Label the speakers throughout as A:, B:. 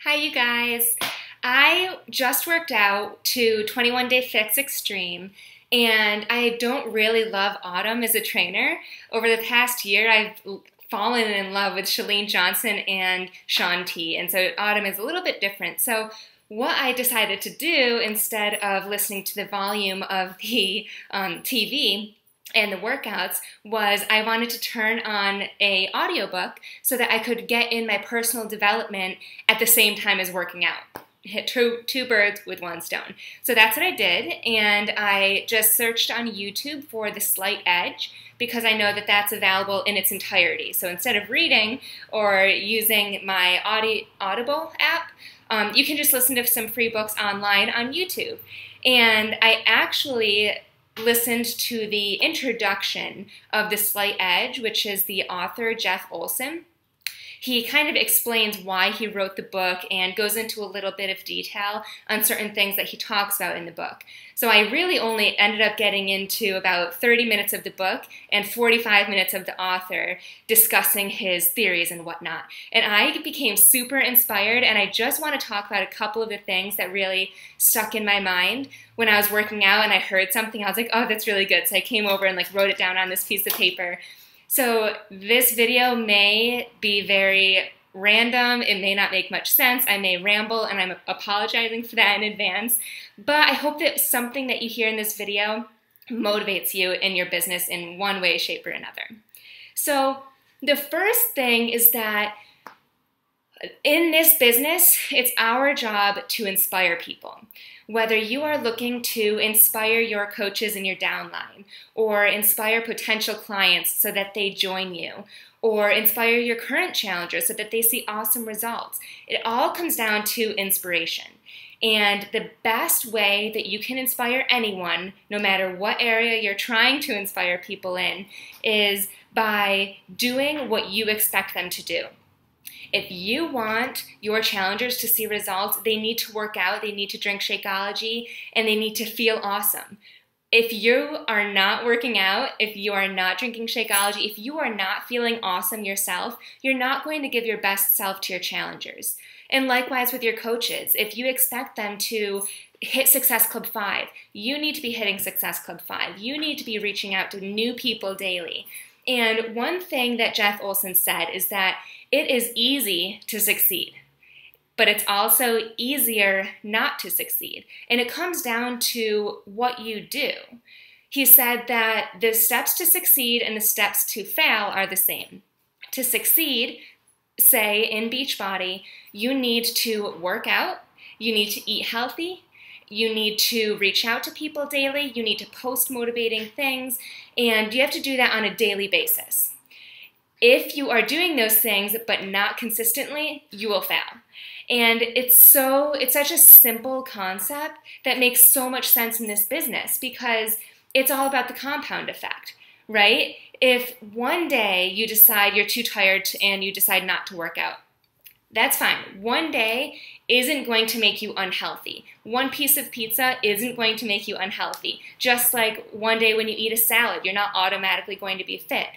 A: Hi, you guys. I just worked out to 21 Day Fix Extreme, and I don't really love Autumn as a trainer. Over the past year, I've fallen in love with Chalene Johnson and Shaun T, and so Autumn is a little bit different. So what I decided to do, instead of listening to the volume of the TV, and the workouts, was I wanted to turn on a audiobook so that I could get in my personal development at the same time as working out. Hit two birds with one stone. So that's what I did, and I just searched on YouTube for The Slight Edge because I know that that's available in its entirety. So instead of reading or using my Audible app, you can just listen to some free books online on YouTube. And I actually listened to the introduction of The Slight Edge, which is the author Jeff Olson. He kind of explains why he wrote the book and goes into a little bit of detail on certain things that he talks about in the book. So I really only ended up getting into about 30 minutes of the book and 45 minutes of the author discussing his theories and whatnot. And I became super inspired, and I just want to talk about a couple of the things that really stuck in my mind when I was working out and I heard something. I was like, oh, that's really good. So I came over and wrote it down on this piece of paper. So this video may be very random, it may not make much sense, I may ramble, and I'm apologizing for that in advance, but I hope that something that you hear in this video motivates you in your business in one way, shape, or another. So the first thing is that in this business, it's our job to inspire people. Whether you are looking to inspire your coaches in your downline, or inspire potential clients so that they join you, or inspire your current challengers so that they see awesome results, it all comes down to inspiration. And the best way that you can inspire anyone, no matter what area you're trying to inspire people in, is by doing what you expect them to do. If you want your challengers to see results, they need to work out, they need to drink Shakeology, and they need to feel awesome. If you are not working out, if you are not drinking Shakeology, if you are not feeling awesome yourself, you're not going to give your best self to your challengers. And likewise with your coaches, if you expect them to hit Success Club 5, you need to be hitting Success Club 5. You need to be reaching out to new people daily. And one thing that Jeff Olson said is that it is easy to succeed, but it's also easier not to succeed. And it comes down to what you do. He said that the steps to succeed and the steps to fail are the same. To succeed, say in Beachbody, you need to work out, you need to eat healthy, you need to reach out to people daily, you need to post motivating things, and you have to do that on a daily basis. If you are doing those things but not consistently, you will fail. And it's such a simple concept that makes so much sense in this business because it's all about the compound effect, right? If one day you decide you're too tired and you decide not to work out, that's fine. One day isn't going to make you unhealthy. One piece of pizza isn't going to make you unhealthy. Just like one day when you eat a salad, you're not automatically going to be fit.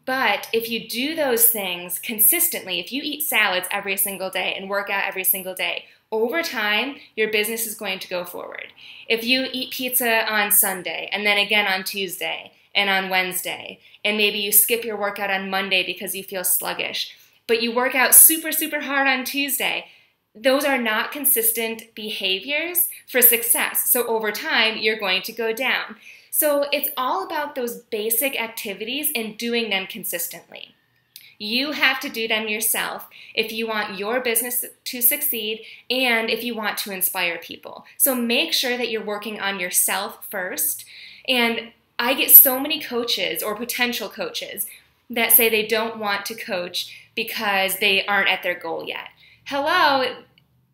A: But if you do those things consistently, if you eat salads every single day and work out every single day, over time, your business is going to go forward. If you eat pizza on Sunday and then again on Tuesday and on Wednesday, and maybe you skip your workout on Monday because you feel sluggish, but you work out super, super hard on Tuesday, those are not consistent behaviors for success. So over time, you're going to go down. So it's all about those basic activities and doing them consistently. You have to do them yourself if you want your business to succeed and if you want to inspire people. So make sure that you're working on yourself first. And I get so many coaches or potential coaches that say they don't want to coach because they aren't at their goal yet. Hello,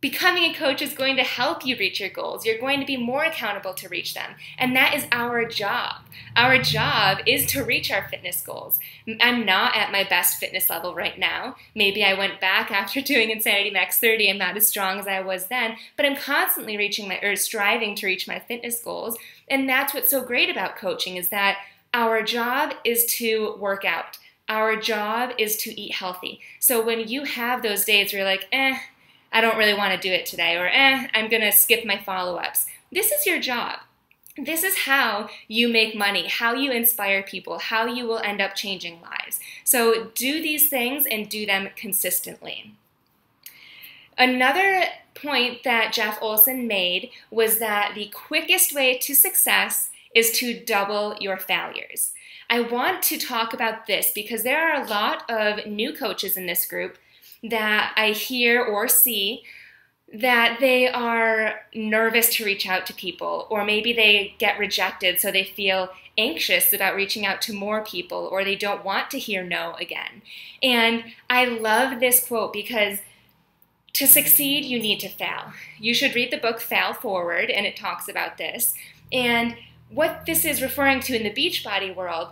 A: becoming a coach is going to help you reach your goals. You're going to be more accountable to reach them. And that is our job. Our job is to reach our fitness goals. I'm not at my best fitness level right now. Maybe I went back after doing Insanity Max 30. I'm not as strong as I was then, but I'm constantly striving to reach my fitness goals. And that's what's so great about coaching is that our job is to work out. Our job is to eat healthy. So when you have those days where you're like, I don't really want to do it today, or I'm going to skip my follow-ups. This is your job. This is how you make money, how you inspire people, how you will end up changing lives. So do these things and do them consistently. Another point that Jeff Olson made was that the quickest way to success is to double your failures. I want to talk about this because there are a lot of new coaches in this group that I hear or see that they are nervous to reach out to people, or maybe they get rejected so they feel anxious about reaching out to more people, or they don't want to hear no again. And I love this quote because to succeed, you need to fail. You should read the book Fail Forward, and it talks about this. And what this is referring to in the Beachbody world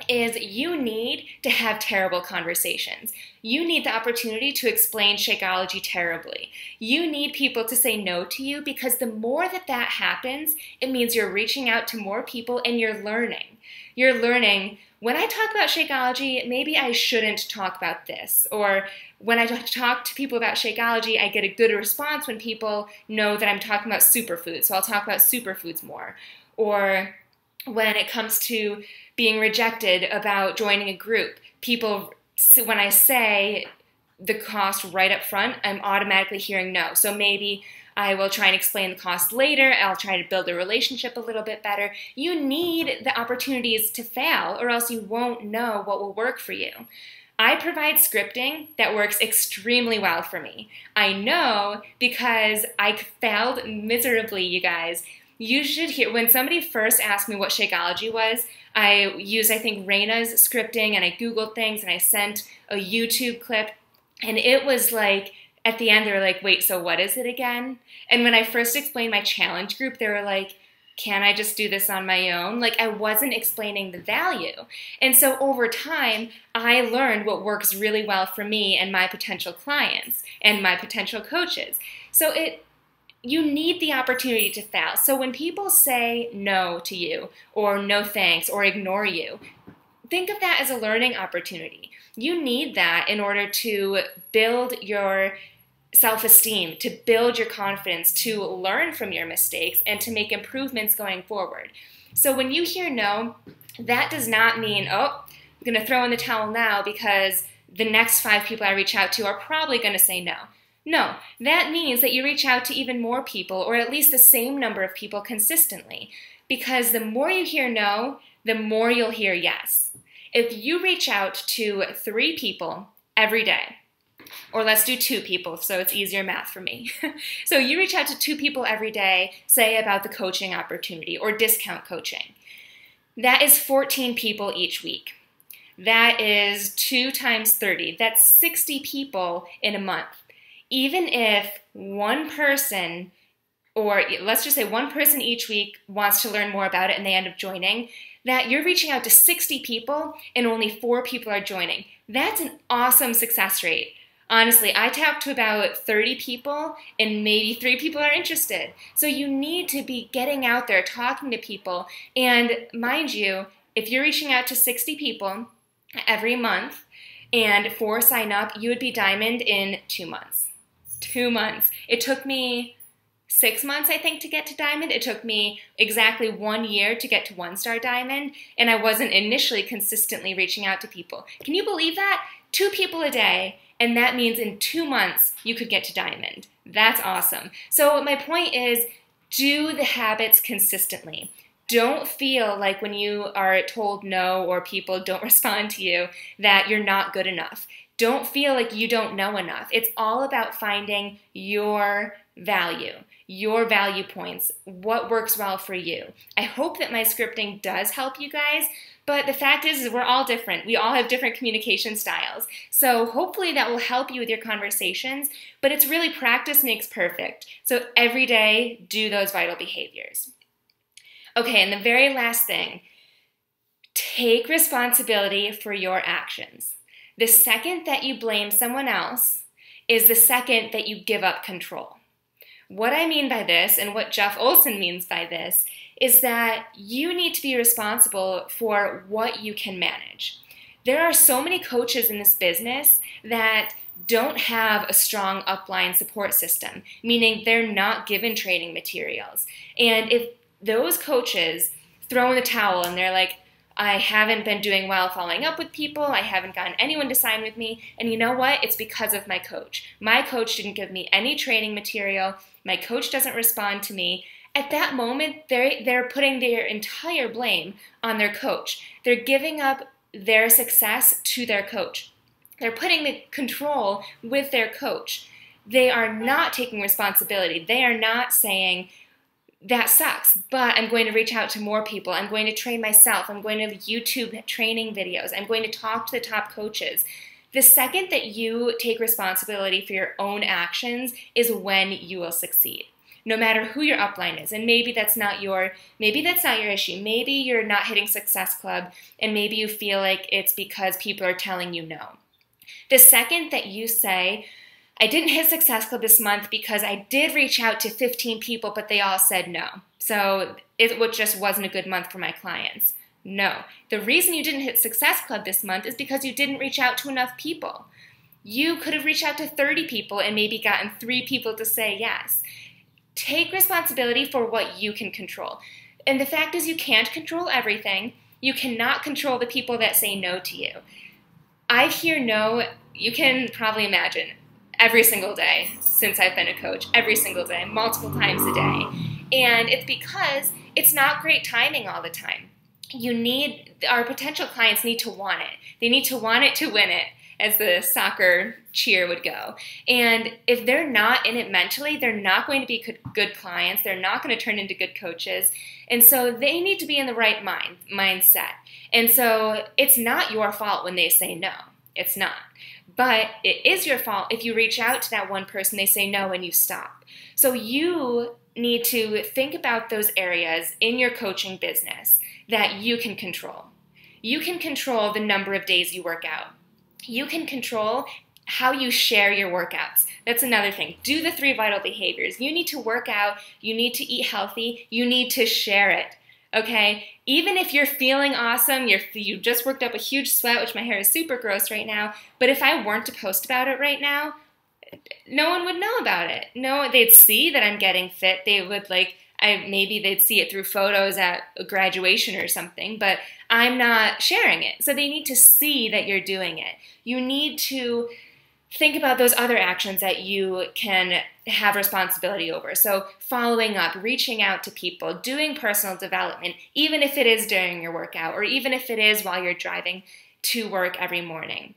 A: is you need to have terrible conversations. You need the opportunity to explain Shakeology terribly. You need people to say no to you, because the more that happens, it means you're reaching out to more people and you're learning. You're learning, when I talk about Shakeology, maybe I shouldn't talk about this. Or when I talk to people about Shakeology, I get a good response when people know that I'm talking about superfoods, so I'll talk about superfoods more. Or when it comes to being rejected about joining a group, people, when I say the cost right up front, I'm automatically hearing no. So maybe I will try and explain the cost later. I'll try to build a relationship a little bit better. You need the opportunities to fail, or else you won't know what will work for you. I provide scripting that works extremely well for me. I know because I failed miserably, you guys. You should hear, when somebody first asked me what Shakeology was, I used, I think, Raina's scripting, and I Googled things, and I sent a YouTube clip, and it was like, at the end, they were like, wait, so what is it again? And when I first explained my challenge group, they were like, can I just do this on my own? Like, I wasn't explaining the value. And so over time, I learned what works really well for me and my potential clients and my potential coaches. So you need the opportunity to fail. So when people say no to you, or no thanks, or ignore you, think of that as a learning opportunity. You need that in order to build your self-esteem, to build your confidence, to learn from your mistakes, and to make improvements going forward. So when you hear no, that does not mean, oh, I'm going to throw in the towel now because the next 5 people I reach out to are probably going to say no. No, that means that you reach out to even more people, or at least the same number of people consistently. Because the more you hear no, the more you'll hear yes. If you reach out to 3 people every day, or let's do 2 people so it's easier math for me. So you reach out to 2 people every day, say about the coaching opportunity or discount coaching. That is 14 people each week. That is 2 times 30. That's 60 people in a month. Even if one person, or let's just say one person each week wants to learn more about it and they end up joining, that you're reaching out to 60 people and only 4 people are joining. That's an awesome success rate. Honestly, I talked to about 30 people and maybe 3 people are interested. So you need to be getting out there, talking to people. And mind you, if you're reaching out to 60 people every month and 4 sign up, you would be diamond in 2 months. 2 months. It took me 6 months, I think, to get to diamond. It took me exactly 1 year to get to 1-star diamond, and I wasn't initially consistently reaching out to people. Can you believe that? 2 people a day, and that means in 2 months you could get to diamond. That's awesome. So my point is, do the habits consistently. Don't feel like when you are told no or people don't respond to you that you're not good enough. Don't feel like you don't know enough. It's all about finding your value points, what works well for you. I hope that my scripting does help you guys, but the fact is we're all different. We all have different communication styles. So hopefully that will help you with your conversations, but it's really practice makes perfect. So every day, do those vital behaviors. Okay, and the very last thing, take responsibility for your actions. The second that you blame someone else is the second that you give up control. What I mean by this, and what Jeff Olson means by this, is that you need to be responsible for what you can manage. There are so many coaches in this business that don't have a strong upline support system, meaning they're not given training materials. And if those coaches throw in the towel and they're like, I haven't been doing well following up with people, I haven't gotten anyone to sign with me, and you know what? It's because of my coach. My coach didn't give me any training material, my coach doesn't respond to me. At that moment, they're putting their entire blame on their coach. They're giving up their success to their coach. They're putting the control with their coach. They are not taking responsibility. They are not saying, that sucks, but I'm going to reach out to more people. I'm going to train myself. I'm going to YouTube training videos. I'm going to talk to the top coaches. The second that you take responsibility for your own actions is when you will succeed, no matter who your upline is. And maybe that's not your issue. Maybe you're not hitting Success Club, and maybe you feel like it's because people are telling you no. The second that you say, I didn't hit Success Club this month because I did reach out to 15 people, but they all said no. So it just wasn't a good month for my clients. No. The reason you didn't hit Success Club this month is because you didn't reach out to enough people. You could have reached out to 30 people and maybe gotten 3 people to say yes. Take responsibility for what you can control. And the fact is, you can't control everything. You cannot control the people that say no to you. I hear no, you can probably imagine, every single day since I've been a coach, every single day, multiple times a day. And it's because it's not great timing all the time. Our potential clients need to want it. They need to want it to win it, as the soccer cheer would go. And if they're not in it mentally, they're not going to be good clients. They're not going to turn into good coaches. And so they need to be in the right mindset. And so it's not your fault when they say no. It's not. But it is your fault if you reach out to that one person, they say no, and you stop. So you need to think about those areas in your coaching business that you can control. You can control the number of days you work out. You can control how you share your workouts. That's another thing. Do the 3 vital behaviors. You need to work out. You need to eat healthy. You need to share it. Okay? Even if you're feeling awesome, you just worked up a huge sweat, which my hair is super gross right now, but if I weren't to post about it right now, no one would know about it. No, they'd see that I'm getting fit. They would maybe they'd see it through photos at a graduation or something, but I'm not sharing it. So they need to see that you're doing it. You need to think about those other actions that you can have responsibility over. So following up, reaching out to people, doing personal development, even if it is during your workout or even if it is while you're driving to work every morning.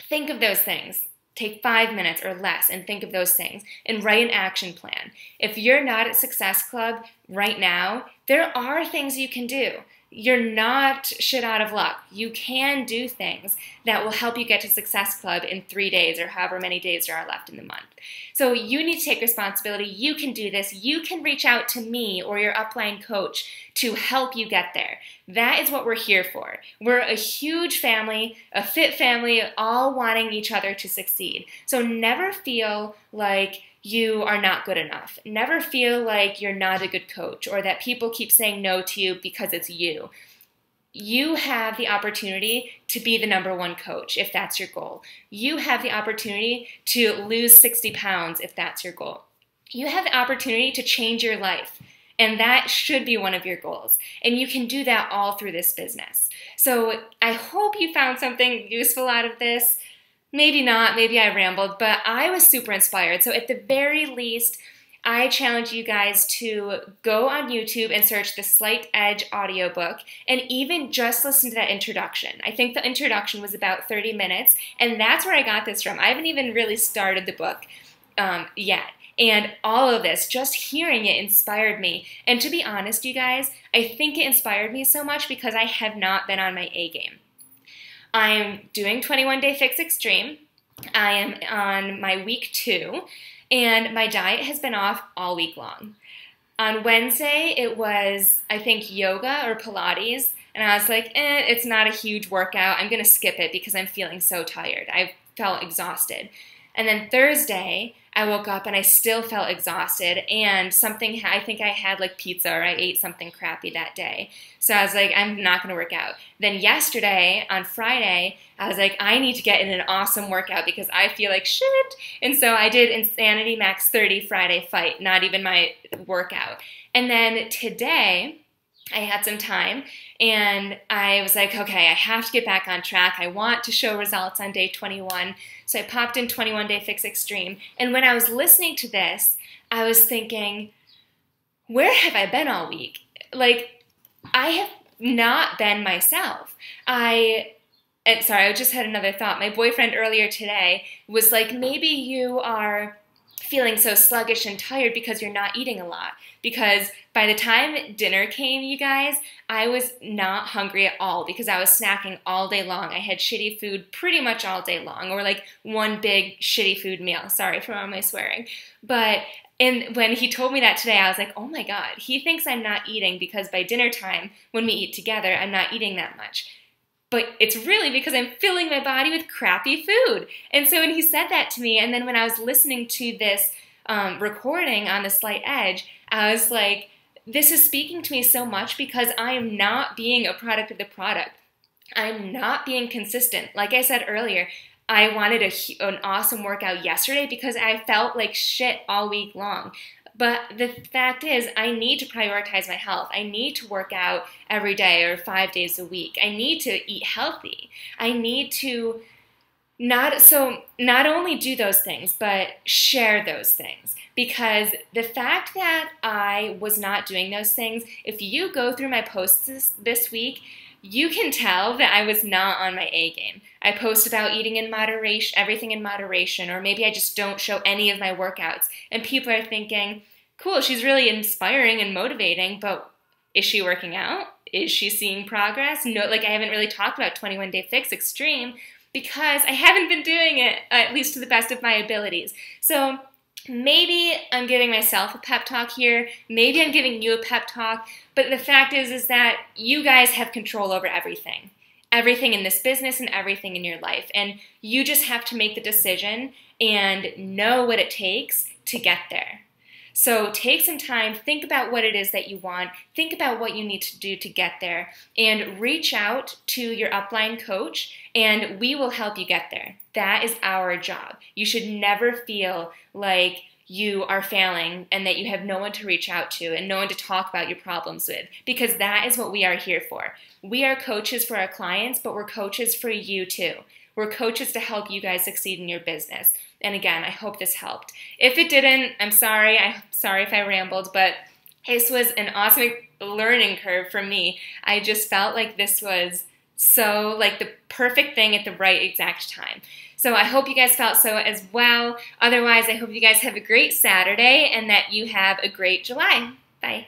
A: Think of those things. Take 5 minutes or less and think of those things and write an action plan. If you're not at Success Club right now, there are things you can do. You're not shit out of luck. You can do things that will help you get to Success Club in 3 days or however many days there are left in the month. So you need to take responsibility. You can do this. You can reach out to me or your upline coach to help you get there. That is what we're here for. We're a huge family, a fit family, all wanting each other to succeed. So never feel like you are not good enough. Never feel like you're not a good coach or that people keep saying no to you because it's you. You have the opportunity to be the #1 coach if that's your goal. You have the opportunity to lose 60 pounds if that's your goal. You have the opportunity to change your life, and that should be one of your goals. And you can do that all through this business. So I hope you found something useful out of this. Maybe not, maybe I rambled, but I was super inspired. So at the very least, I challenge you guys to go on YouTube and search the Slight Edge audiobook and even just listen to that introduction. I think the introduction was about 30 minutes, and that's where I got this from. I haven't even really started the book yet. And all of this, just hearing it inspired me. And to be honest, you guys, I think it inspired me so much because I have not been on my A game. I'm doing 21 Day Fix Extreme. I am on my week 2, and my diet has been off all week long. On Wednesday, it was, I think, yoga or Pilates, and I was like, it's not a huge workout. I'm going to skip it because I'm feeling so tired. I felt exhausted. And then Thursday, I woke up and I still felt exhausted, and I think I had like pizza or I ate something crappy that day. So I was like, I'm not going to work out. Then yesterday, on Friday, I was like, I need to get in an awesome workout because I feel like shit. And so I did Insanity Max 30 Friday Fight, not even my workout. And then today, I had some time and I was like, okay, I have to get back on track. I want to show results on day 21. So I popped in 21 Day Fix Extreme. And when I was listening to this, I was thinking, where have I been all week? Like, I have not been myself. I just had another thought. My boyfriend earlier today was like, maybe you are feeling so sluggish and tired because you're not eating a lot. Because by the time dinner came, you guys, I was not hungry at all because I was snacking all day long. I had shitty food pretty much all day long, or like one big shitty food meal. Sorry for all my swearing. And when he told me that today, I was like, oh my God, he thinks I'm not eating because by dinner time, when we eat together, I'm not eating that much. But it's really because I'm filling my body with crappy food. And so when he said that to me, and then when I was listening to this recording on The Slight Edge, I was like, this is speaking to me so much because I am not being a product of the product. I'm not being consistent. Like I said earlier, I wanted an awesome workout yesterday because I felt like shit all week long. But the fact is, I need to prioritize my health. I need to work out every day or 5 days a week. I need to eat healthy. I need to not only do those things, but share those things. Because the fact that I was not doing those things, if you go through my posts this week, you can tell that I was not on my A game. I post about eating in moderation, everything in moderation, or maybe I just don't show any of my workouts. And people are thinking, cool, she's really inspiring and motivating, but is she working out? Is she seeing progress? No, like I haven't really talked about 21 Day Fix Extreme because I haven't been doing it, at least to the best of my abilities. So maybe I'm giving myself a pep talk here. Maybe I'm giving you a pep talk. But the fact is that you guys have control over everything. Everything in this business and everything in your life. And you just have to make the decision and know what it takes to get there. So take some time, think about what it is that you want, think about what you need to do to get there, and reach out to your upline coach, and we will help you get there. That is our job. You should never feel like you are failing and that you have no one to reach out to and no one to talk about your problems with, because that is what we are here for. We are coaches for our clients, but we're coaches for you too. We're coaches to help you guys succeed in your business. And again, I hope this helped. If it didn't, I'm sorry. I'm sorry if I rambled, but this was an awesome learning curve for me. I just felt like this was so like the perfect thing at the right exact time. So I hope you guys felt so as well. Otherwise, I hope you guys have a great Saturday and that you have a great July. Bye.